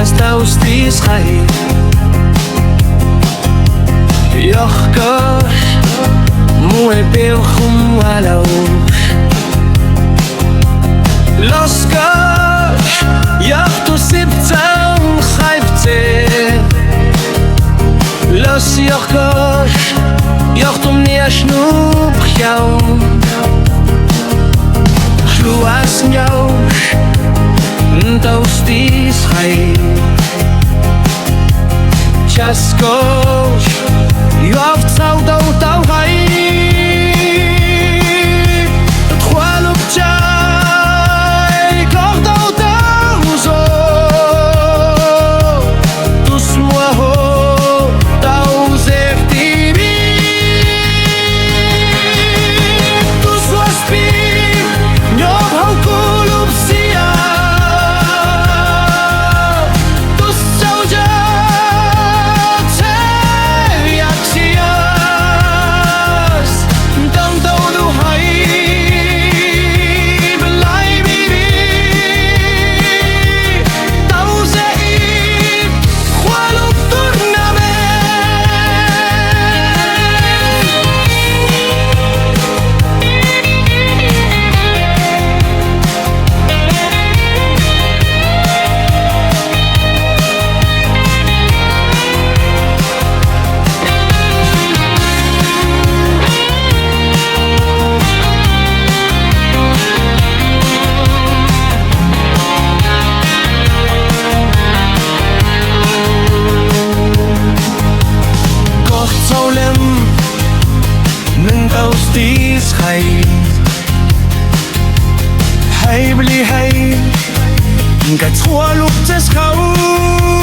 Hasta ustis hay يخكر مو بيرخم ولو لسكر يخطو سبتان خايفتي لس يخكر يخطو مني أشنوب يوم شلو أسنيوش انت ustis hay Ciaskoś ja wcałdą tą haj Tchła lub ciaj Kordą tą zo Tu smuaho Tą zewtibi Tu słaspi Niobhał kulub sija ustis hay hay bli hay Gats hua luk tes kau